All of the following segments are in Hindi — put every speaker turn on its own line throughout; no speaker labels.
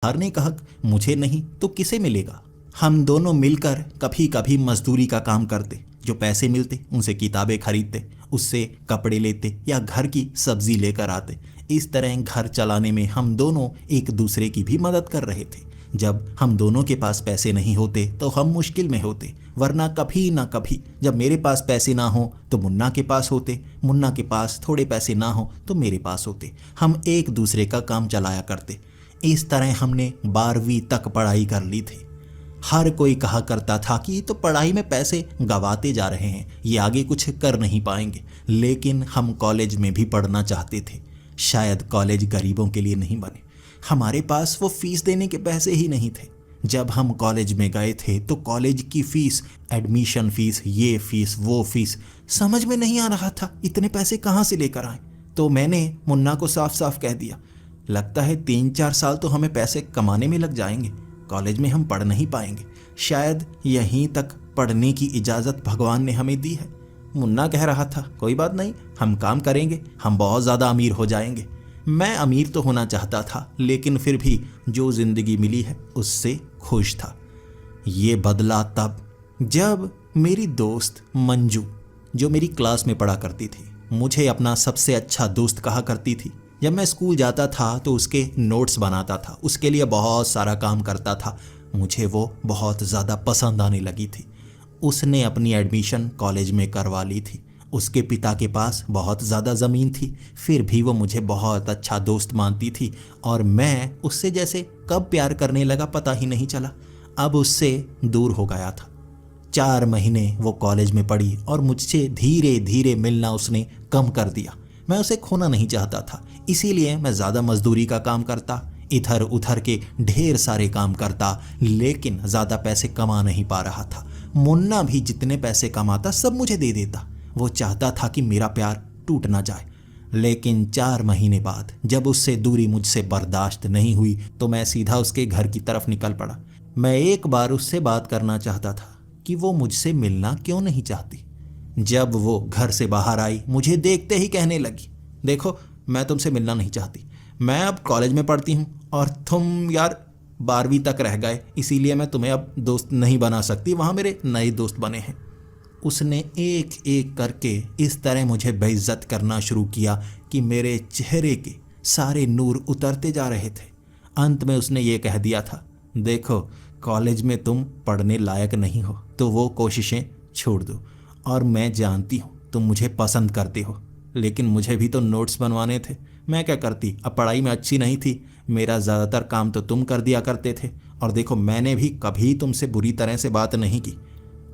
हारने का हक मुझे नहीं तो किसे मिलेगा। हम दोनों मिलकर कभी कभी मजदूरी का काम करते, जो पैसे मिलते उनसे किताबें खरीदते, उससे कपड़े लेते या घर की सब्जी लेकर आते। इस तरह घर चलाने में हम दोनों एक दूसरे की भी मदद कर रहे थे। जब हम दोनों के पास पैसे नहीं होते तो हम मुश्किल में होते, वरना कभी ना कभी जब मेरे पास पैसे ना हो तो मुन्ना के पास होते, मुन्ना के पास थोड़े पैसे ना हो तो मेरे पास होते। हम एक दूसरे का काम चलाया करते। इस तरह हमने 12वीं तक पढ़ाई कर ली थी। हर कोई कहा करता था कि तो पढ़ाई में पैसे गंवाते जा रहे हैं, ये आगे कुछ कर नहीं पाएंगे। लेकिन हम कॉलेज में भी पढ़ना चाहते थे। शायद कॉलेज गरीबों के लिए नहीं बने, हमारे पास वो फीस देने के पैसे ही नहीं थे। जब हम कॉलेज में गए थे तो कॉलेज की फीस, एडमिशन फीस, ये फीस वो फीस, समझ में नहीं आ रहा था इतने पैसे कहाँ से लेकर आए। तो मैंने मुन्ना को साफ साफ कह दिया, लगता है 3-4 साल तो हमें पैसे कमाने में लग जाएंगे, कॉलेज में हम पढ़ नहीं पाएंगे। शायद यहीं तक पढ़ने की इजाज़त भगवान ने हमें दी है। मुन्ना कह रहा था, कोई बात नहीं, हम काम करेंगे, हम बहुत ज़्यादा अमीर हो जाएंगे। मैं अमीर तो होना चाहता था, लेकिन फिर भी जो ज़िंदगी मिली है उससे खुश था। ये बदला तब जब मेरी दोस्त मंजू, जो मेरी क्लास में पढ़ा करती थी, मुझे अपना सबसे अच्छा दोस्त कहा करती थी। जब मैं स्कूल जाता था तो उसके नोट्स बनाता था, उसके लिए बहुत सारा काम करता था। मुझे वो बहुत ज़्यादा पसंद आने लगी थी। उसने अपनी एडमिशन कॉलेज में करवा ली थी। उसके पिता के पास बहुत ज़्यादा ज़मीन थी, फिर भी वो मुझे बहुत अच्छा दोस्त मानती थी और मैं उससे जैसे कब प्यार करने लगा पता ही नहीं चला। अब उससे दूर हो गया था। 4 महीने वो कॉलेज में पढ़ी और मुझसे धीरे धीरे मिलना उसने कम कर दिया। मैं उसे खोना नहीं चाहता था, इसीलिए मैं ज़्यादा मजदूरी का काम करता, इधर उधर के ढेर सारे काम करता, लेकिन ज़्यादा पैसे कमा नहीं पा रहा था। मुन्ना भी जितने पैसे कमाता सब मुझे दे देता। वो चाहता था कि मेरा प्यार टूट ना जाए। लेकिन 4 महीने बाद जब उससे दूरी मुझसे बर्दाश्त नहीं हुई तो मैं सीधा उसके घर की तरफ निकल पड़ा। मैं एक बार उससे बात करना चाहता था कि वो मुझसे मिलना क्यों नहीं चाहती। जब वो घर से बाहर आई, मुझे देखते ही कहने लगी, देखो मैं तुमसे मिलना नहीं चाहती, मैं अब कॉलेज में पढ़ती हूँ और तुम यार 12वीं तक रह गए, इसीलिए मैं तुम्हें अब दोस्त नहीं बना सकती, वहाँ मेरे नए दोस्त बने हैं। उसने एक एक करके इस तरह मुझे बेइज्जत करना शुरू किया कि मेरे चेहरे के सारे नूर उतरते जा रहे थे। अंत में उसने ये कह दिया था, देखो कॉलेज में तुम पढ़ने लायक नहीं हो तो वो कोशिशें छोड़ दो, और मैं जानती हूँ तुम मुझे पसंद करते हो, लेकिन मुझे भी तो नोट्स बनवाने थे, मैं क्या करती। अब पढ़ाई में अच्छी नहीं थी, मेरा ज़्यादातर काम तो तुम कर दिया करते थे, और देखो मैंने भी कभी तुमसे बुरी तरह से बात नहीं की।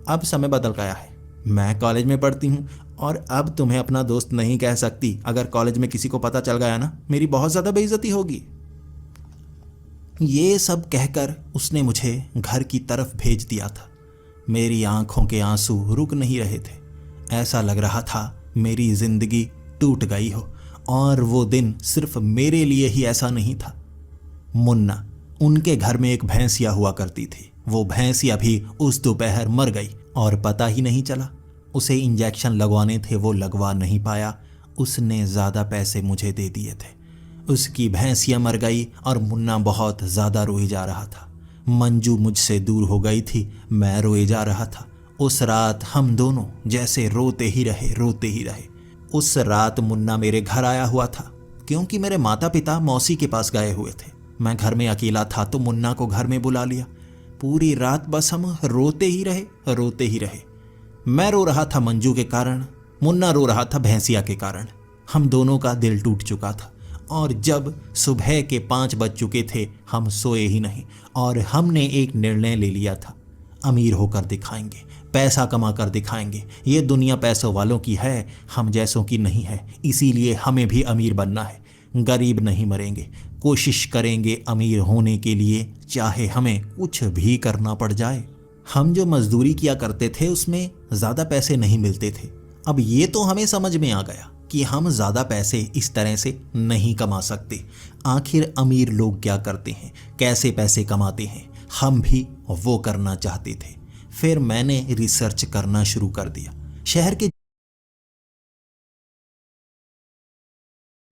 अब समय बदल गया है, मैं कॉलेज में पढ़ती हूँ और अब तुम्हें अपना दोस्त नहीं कह सकती। अगर कॉलेज में किसी को पता चल गया ना, मेरी बहुत ज़्यादा बेइज्जती होगी। ये सब कहकर उसने मुझे घर की तरफ भेज दिया था। मेरी आंखों के आंसू रुक नहीं रहे थे। ऐसा लग रहा था मेरी ज़िंदगी टूट गई हो, और वो दिन सिर्फ मेरे लिए ही ऐसा नहीं था। मुन्ना, उनके घर में एक भैंसिया हुआ करती थी। वो भैंसिया भी उस दोपहर मर गई और पता ही नहीं चला। उसे इंजेक्शन लगवाने थे, वो लगवा नहीं पाया। उसने ज़्यादा पैसे मुझे दे दिए थे। उसकी भैंसिया मर गई और मुन्ना बहुत ज़्यादा रोए जा रहा था। मंजू मुझसे दूर हो गई थी, मैं रोए जा रहा था। उस रात हम दोनों जैसे रोते ही रहे। उस रात मुन्ना मेरे घर आया हुआ था, क्योंकि मेरे माता पिता मौसी के पास गए हुए थे। मैं घर में अकेला था तो मुन्ना को घर में बुला लिया। पूरी रात बस हम रोते ही रहे। मैं रो रहा था मंजू के कारण, मुन्ना रो रहा था भैंसिया के कारण। हम दोनों का दिल टूट चुका था, और जब सुबह के 5 बज चुके थे हम सोए ही नहीं, और हमने एक निर्णय ले लिया था, अमीर होकर दिखाएंगे, पैसा कमा कर दिखाएंगे। ये दुनिया पैसों वालों की है, हम जैसों की नहीं है, इसीलिए हमें भी अमीर बनना है। गरीब नहीं मरेंगे, कोशिश करेंगे अमीर होने के लिए, चाहे हमें कुछ भी करना पड़ जाए। हम जो मजदूरी किया करते थे उसमें ज़्यादा पैसे नहीं मिलते थे। अब ये तो हमें समझ में आ गया कि हम ज़्यादा पैसे इस तरह से नहीं कमा सकते। आखिर अमीर लोग क्या करते हैं, कैसे पैसे कमाते हैं, हम भी वो करना चाहते थे। फिर मैंने रिसर्च करना शुरू कर दिया। शहर के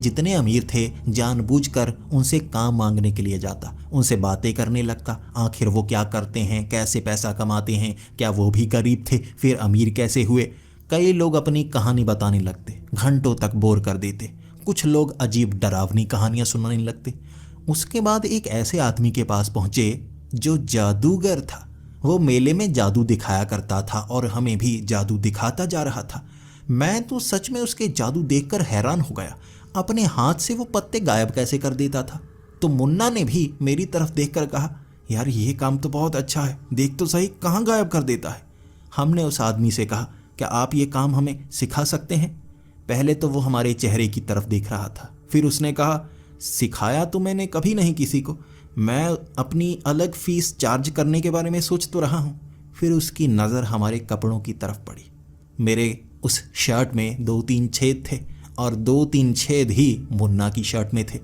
जितने अमीर थे जानबूझकर उनसे काम मांगने के लिए जाता, उनसे बातें करने लगता। आखिर वो क्या करते हैं, कैसे पैसा कमाते हैं, क्या वो भी गरीब थे, फिर अमीर कैसे हुए। कई लोग अपनी कहानी बताने लगते, घंटों तक बोर कर देते। कुछ लोग अजीब डरावनी कहानियां सुनाने लगते। उसके बाद एक ऐसे आदमी के पास पहुंचे जो जादूगर था। वो मेले में जादू दिखाया करता था और हमें भी जादू दिखाता जा रहा था। मैं तो सच में उसके जादू देखकर हैरान हो गया। अपने हाथ से वो पत्ते गायब कैसे कर देता था। तो मुन्ना ने भी मेरी तरफ देखकर कहा, यार ये काम तो बहुत अच्छा है, देख तो सही कहाँ गायब कर देता है। हमने उस आदमी से कहा, क्या आप ये काम हमें सिखा सकते हैं। पहले तो वो हमारे चेहरे की तरफ देख रहा था, फिर उसने कहा, सिखाया तो मैंने कभी नहीं किसी को, मैं अपनी अलग फीस चार्ज करने के बारे में सोच तो रहा हूँ। फिर उसकी नज़र हमारे कपड़ों की तरफ पड़ी। मेरे उस शर्ट में 2-3 छेद थे और 2-3 छेद ही मुन्ना की शर्ट में थे।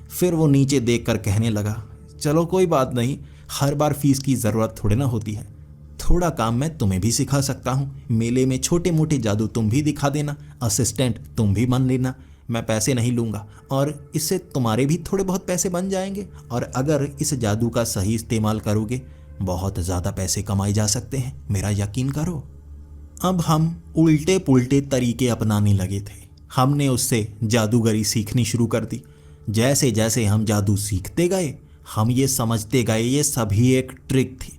फिर वो नीचे देखकर कहने लगा, चलो कोई बात नहीं, हर बार फीस की ज़रूरत थोड़े ना होती है, थोड़ा काम मैं तुम्हें भी सिखा सकता हूँ। मेले में छोटे मोटे जादू तुम भी दिखा देना, असिस्टेंट तुम भी बन लेना, मैं पैसे नहीं लूँगा और इससे तुम्हारे भी थोड़े बहुत पैसे बन जाएंगे। और अगर इस जादू का सही इस्तेमाल करोगे बहुत ज़्यादा पैसे कमाए जा सकते हैं, मेरा यकीन करो। अब हम उल्टे पुल्टे तरीके अपनाने लगे थे। हमने उससे जादूगरी सीखनी शुरू कर दी। जैसे जैसे हम जादू सीखते गए हम ये समझते गए ये सभी एक ट्रिक थी।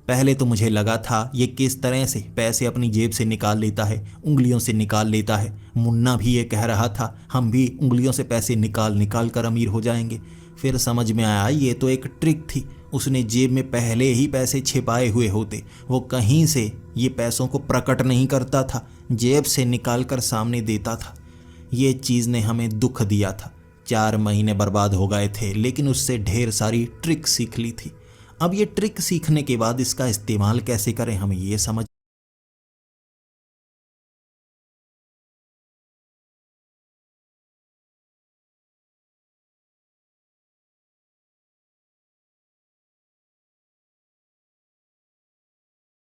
पहले तो मुझे लगा था ये किस तरह से पैसे अपनी जेब से निकाल लेता है, उंगलियों से निकाल लेता है। मुन्ना भी ये कह रहा था हम भी उंगलियों से पैसे निकाल निकाल कर अमीर हो जाएंगे। फिर समझ में आया ये तो एक ट्रिक थी, उसने जेब में पहले ही पैसे छिपाए हुए होते, वो कहीं से ये पैसों को प्रकट नहीं करता था, जेब से निकाल कर सामने देता था। ये चीज़ ने हमें दुख दिया था। 4 महीने बर्बाद हो गए थे, लेकिन उससे ढेर सारी ट्रिक सीख ली थी। अब ये ट्रिक सीखने के बाद इसका इस्तेमाल कैसे करें हमें ये समझ